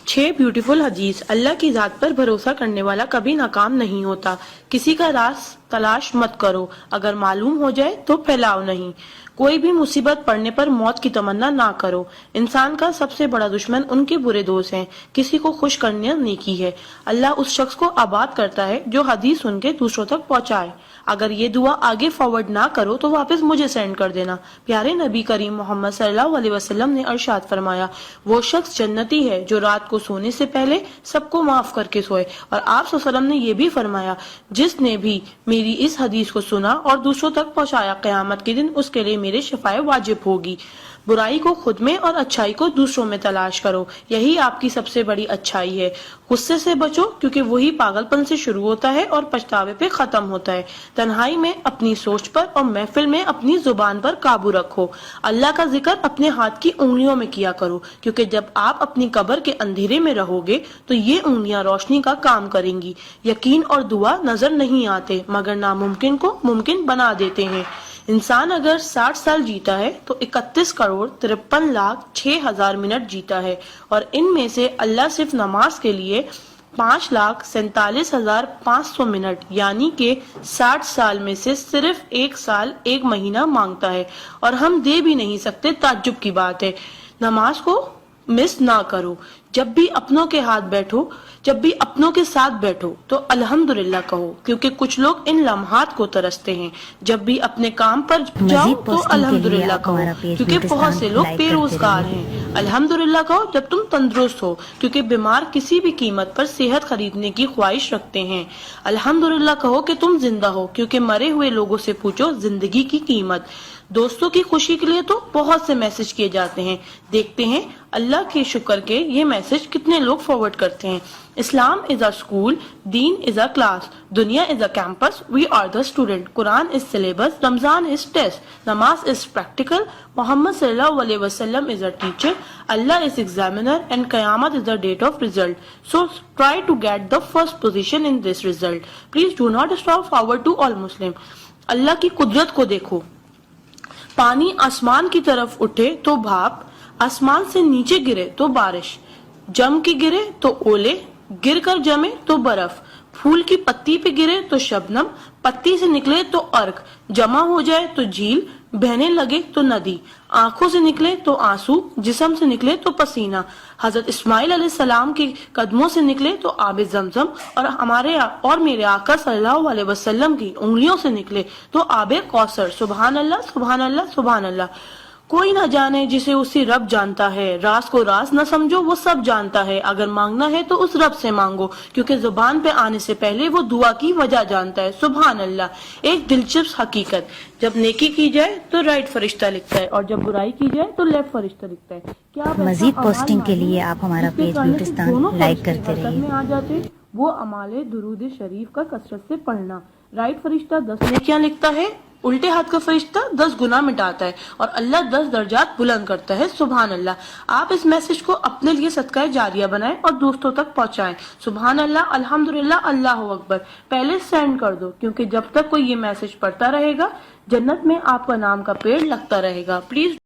6 beautiful हदीस। अल्लाह की जात पर भरोसा करने वाला कभी नाकाम नहीं होता। किसी का राज तलाश मत करो, अगर मालूम हो जाए तो फैलाओ नहीं। कोई भी मुसीबत पड़ने पर मौत की तमन्ना ना करो। इंसान का सबसे बड़ा दुश्मन उनके बुरे दोस्त हैं। किसी को खुश करना नेकी है। अल्लाह उस शख्स को आबाद करता है जो हदीस सुन के दूसरों तक पहुंचाए। अगर ये दुआ आगे फॉरवर्ड ना करो तो वापस मुझे सेंड कर देना। प्यारे नबी करीम मोहम्मद सल्लल्लाहु अलैहि वसल्लम ने इरशाद फरमाया, वो शख्स जन्नती है जो रात को सोने से पहले सबको माफ करके सोए। और आप सल्लल्लाहु अलैहि वसल्लम ने ये भी फरमाया, जिसने भी मेरी इस हदीस को सुना और दूसरों तक पहुंचाया, क़यामत के दिन उसके लिए मेरे शफाए वाजिब होगी। बुराई को खुद में और अच्छाई को दूसरों में तलाश करो, यही आपकी सबसे बड़ी अच्छाई है। गुस्से से बचो क्योंकि वही पागलपन से शुरू होता है और पछतावे पे खत्म होता है। तन्हाई में अपनी सोच पर और महफिल में अपनी जुबान पर काबू रखो। अल्लाह का जिक्र अपने हाथ की उंगलियों में किया करो, क्योंकि जब आप अपनी कब्र के अंधेरे में रहोगे तो ये उंगलियां रोशनी का काम करेंगी। यकीन और दुआ नजर नहीं आते मगर नामुमकिन को मुमकिन बना देते हैं। इंसान अगर 60 साल जीता है तो 31,53,06,000 मिनट जीता है, और इनमें से अल्लाह सिर्फ नमाज के लिए 5,47,500 मिनट यानी कि 60 साल में से सिर्फ 1 साल 1 महीना मांगता है, और हम दे भी नहीं सकते। ताज्जुब की बात है। नमाज को मिस ना करो। जब भी अपनों के साथ बैठो तो अल्हम्दुलिल्लाह कहो, क्योंकि कुछ लोग इन लम्हात को तरसते हैं। जब भी अपने काम पर जाओ तो अल्हम्दुलिल्लाह कहो, क्योंकि बहुत से लोग बेरोजगार हैं। अल्हम्दुलिल्लाह कहो जब तुम तंदुरुस्त हो, क्योंकि बीमार किसी भी कीमत पर सेहत खरीदने की ख्वाहिश रखते हैं। अल्हम्दुलिल्लाह कहो कि तुम जिंदा हो, क्योंकि मरे हुए लोगों से पूछो जिंदगी की कीमत। दोस्तों की खुशी के लिए तो बहुत से मैसेज किए जाते हैं। देखते हैं अल्लाह के शुक्र के ये मैसेज कितने लोग फॉरवर्ड करते हैं। Islam is a school, deen is a class, duniya is a campus, we are the student, Quran is syllabus, Ramzan is test, namaz is practical, Mohammad सल्लल्लाहु अलैहि वसल्लम is a teacher, Allah is examiner and qayamat is the date of result. So try to get the first position in this result. Please do not stop forward to all Muslim. Allah की कुदरत को देखो। पानी आसमान की तरफ उठे तो भाप, आसमान से नीचे गिरे तो बारिश, जम के गिरे तो ओले, गिर कर जमे तो बर्फ, फूल की पत्ती पे गिरे तो शबनम, पत्ती से निकले तो अर्क, जमा हो जाए तो झील, बहने लगे तो नदी, आंखों से निकले तो आंसू, जिस्म से निकले तो पसीना, हजरत इस्माइल अलैहिस्सलाम के कदमों से निकले तो आबे जमजम, और हमारे और मेरे आका सल्लल्लाहु अलैहि वसल्लम की उंगलियों से निकले तो आबे कौसर। सुभान अल्लाह, सुभान अल्लाह, सुभान अल्लाह। कोई ना जाने जिसे उसी रब जानता है। राज को राज न समझो, वो सब जानता है। अगर मांगना है तो उस रब से मांगो, क्योंकि जुबान पे आने से पहले वो दुआ की वजह जानता है। सुभान अल्लाह। एक दिलचस्प हकीकत, जब नेकी की जाए तो राइट फरिश्ता लिखता है, और जब बुराई की जाए तो लेफ्ट फरिश्ता लिखता है। क्या मजीद पोस्टिंग के लिए आप हमारा पेज ब्यूटिस्तान लाइक करते रहिए। आ जाते वो अमाले दुरूद शरीफ का कसरत से पढ़ना। राइट फरिश्ता 10 नेकियां लिखता है, उल्टे हाथ का फरिश्ता 10 गुनाह मिटाता है, और अल्लाह 10 दर्जात बुलंद करता है। सुभान अल्लाह। आप इस मैसेज को अपने लिए सदका जारिया बनाएं और दोस्तों तक पहुंचाएं। सुभान अल्लाह, अल्हम्दुलिल्लाह, अल्लाह अकबर। पहले सेंड कर दो, क्योंकि जब तक कोई ये मैसेज पढ़ता रहेगा जन्नत में आपका नाम का पेड़ लगता रहेगा। प्लीज